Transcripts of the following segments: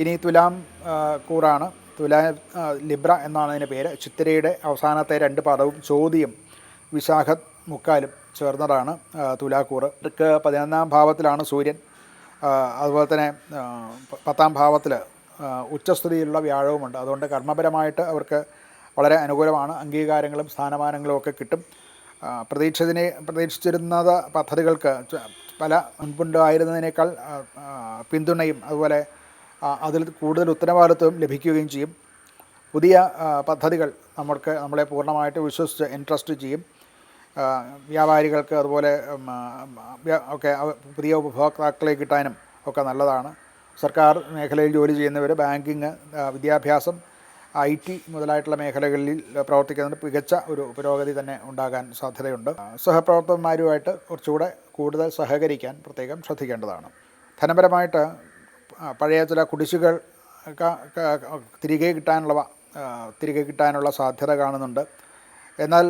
ഇനി തുലാം കൂറാണ്. ലിബ്ര എന്നാണ് അതിൻ്റെ പേര്. ചിത്തിരയുടെ അവസാനത്തെ 2 പദവും ചോദ്യം വിശാഖം മുക്കാലും ചേർന്നതാണ് തുലാക്കൂറ്. ഇവർക്ക് 11ാം ഭാവത്തിലാണ് സൂര്യൻ. അതുപോലെ തന്നെ 10ാം ഭാവത്തിൽ ഉച്ചസ്ഥിതിയിലുള്ള വ്യാഴവുമുണ്ട്. അതുകൊണ്ട് കർമ്മപരമായിട്ട് അവർക്ക് വളരെ അനുകൂലമാണ്. അംഗീകാരങ്ങളും സ്ഥാനമാനങ്ങളും ഒക്കെ കിട്ടും. പ്രതീക്ഷിച്ചിരുന്നത് പദ്ധതികൾക്ക് പല മുൻപുണ്ടായിരുന്നതിനേക്കാൾ പിന്തുണയും അതുപോലെ അതിൽ കൂടുതൽ ഉത്തരവാദിത്വം ലഭിക്കുകയും ചെയ്യും. പുതിയ പദ്ധതികൾ നമ്മളെ പൂർണ്ണമായിട്ട് വിശ്വസിച്ച് ഇൻട്രസ്റ്റ് ചെയ്യും. വ്യാപാരികൾക്ക് അതുപോലെ ഒക്കെ പുതിയ ഉപഭോക്താക്കളെ കിട്ടാനും ഒക്കെ നല്ലതാണ്. സർക്കാർ മേഖലയിൽ ജോലി ചെയ്യുന്നവർ ബാങ്കിങ്, വിദ്യാഭ്യാസം, IT മുതലായിട്ടുള്ള മേഖലകളിൽ പ്രവർത്തിക്കുന്നതിന് മികച്ച ഒരു പുരോഗതി തന്നെ ഉണ്ടാകാൻ സാധ്യതയുണ്ട്. സഹപ്രവർത്തകന്മാരുമായിട്ട് കുറച്ചുകൂടെ കൂടുതൽ സഹകരിക്കാൻ പ്രത്യേകം ശ്രദ്ധിക്കേണ്ടതാണ്. ധനപരമായിട്ട് പഴയ ചില കുടിശ്ശികൾ തിരികെ കിട്ടാനുള്ള സാധ്യത കാണുന്നുണ്ട്. എന്നാൽ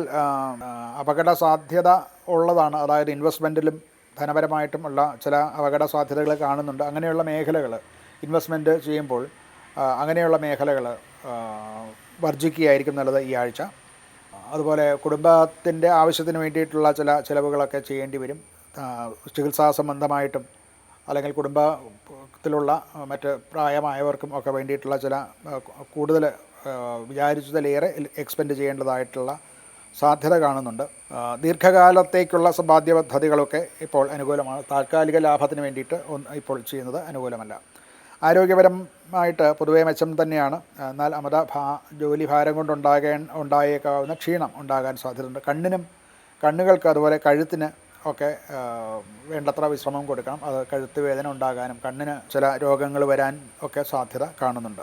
അപകട സാധ്യത ഉള്ളതാണ്. അതായത് ഇൻവെസ്റ്റ്മെൻറ്റിലും ധനപരമായിട്ടും ഉള്ള ചില അപകട സാധ്യതകൾ കാണുന്നുണ്ട്. അങ്ങനെയുള്ള മേഖലകൾ ഇൻവെസ്റ്റ്മെൻറ്റ് ചെയ്യുമ്പോൾ അങ്ങനെയുള്ള മേഖലകൾ വർജിക്കുകയായിരിക്കും നല്ലത് ഈ ആഴ്ച. അതുപോലെ കുടുംബത്തിൻ്റെ ആവശ്യത്തിന് വേണ്ടിയിട്ടുള്ള ചില ചിലവുകളൊക്കെ ചെയ്യേണ്ടി വരും. ചികിത്സാ സംബന്ധമായിട്ടും അല്ലെങ്കിൽ കുടുംബത്തിലുള്ള മറ്റ് പ്രായമായവർക്കും ഒക്കെ വേണ്ടിയിട്ടുള്ള ചില കൂടുതൽ വിചാരിച്ചതിലേറെ എക്സ്പെൻഡ് ചെയ്യേണ്ടതായിട്ടുള്ള സാധ്യത കാണുന്നുണ്ട്. ദീർഘകാലത്തേക്കുള്ള സമ്പാദ്യ പദ്ധതികളൊക്കെ ഇപ്പോൾ അനുകൂലമാണ്. താൽക്കാലിക ലാഭത്തിന് വേണ്ടിയിട്ട് ഇപ്പോൾ ചെയ്യുന്നത് അനുകൂലമല്ല. ആരോഗ്യപരമായിട്ട് പൊതുവേ മെച്ചം തന്നെയാണ്. എന്നാൽ ജോലി ഭാരം ഉണ്ടായേക്കാവുന്ന ക്ഷീണം ഉണ്ടാകാൻ സാധ്യതയുണ്ട്. കണ്ണുകൾക്ക് അതുപോലെ കഴുത്തിന് ഒക്കെ വേണ്ടത്ര വിശ്രമം കൊടുക്കണം. അത് കഴുത്ത് വേദന ഉണ്ടാകാനും കണ്ണിന് ചില രോഗങ്ങൾ വരാൻ ഒക്കെ സാധ്യത കാണുന്നുണ്ട്.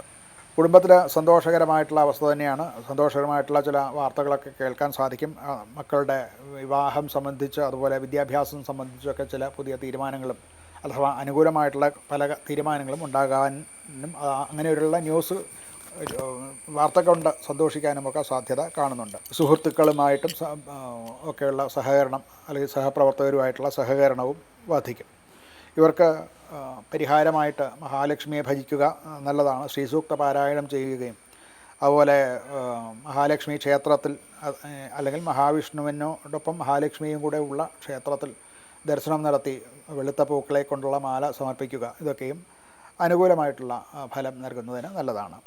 കുടുംബത്തിൽ സന്തോഷകരമായിട്ടുള്ള അവസ്ഥ തന്നെയാണ്. സന്തോഷകരമായിട്ടുള്ള ചില വാർത്തകളൊക്കെ കേൾക്കാൻ സാധിക്കും. മക്കളുടെ വിവാഹം സംബന്ധിച്ച് അതുപോലെ വിദ്യാഭ്യാസം സംബന്ധിച്ചൊക്കെ ചില പുതിയ തീരുമാനങ്ങളും അഥവാ അനുകൂലമായിട്ടുള്ള പല തീരുമാനങ്ങളും ഉണ്ടാകാനും അങ്ങനെയുള്ള ന്യൂസ് വാർത്ത കൊണ്ട് സന്തോഷിക്കാനുമൊക്കെ സാധ്യത കാണുന്നുണ്ട്. സുഹൃത്തുക്കളുമായിട്ടും ഒക്കെയുള്ള സഹകരണം അല്ലെങ്കിൽ സഹപ്രവർത്തകരുമായിട്ടുള്ള സഹകരണവും വർദ്ധിക്കും. ഇവർക്ക് പരിഹാരമായിട്ട് മഹാലക്ഷ്മിയെ ഭജിക്കുക നല്ലതാണ്. ശ്രീസൂക്ത പാരായണം ചെയ്യുകയും അതുപോലെ മഹാലക്ഷ്മി ക്ഷേത്രത്തിൽ അല്ലെങ്കിൽ മഹാവിഷ്ണുവിനോടൊപ്പം മഹാലക്ഷ്മിയും കൂടെ ഉള്ള ക്ഷേത്രത്തിൽ ദർശനം നടത്തി വെളുത്ത പൂക്കളെ കൊണ്ടുള്ള മാല സമർപ്പിക്കുക. ഇതൊക്കെയും അനുകൂലമായിട്ടുള്ള ഫലം നൽകുന്നതിന് നല്ലതാണ്.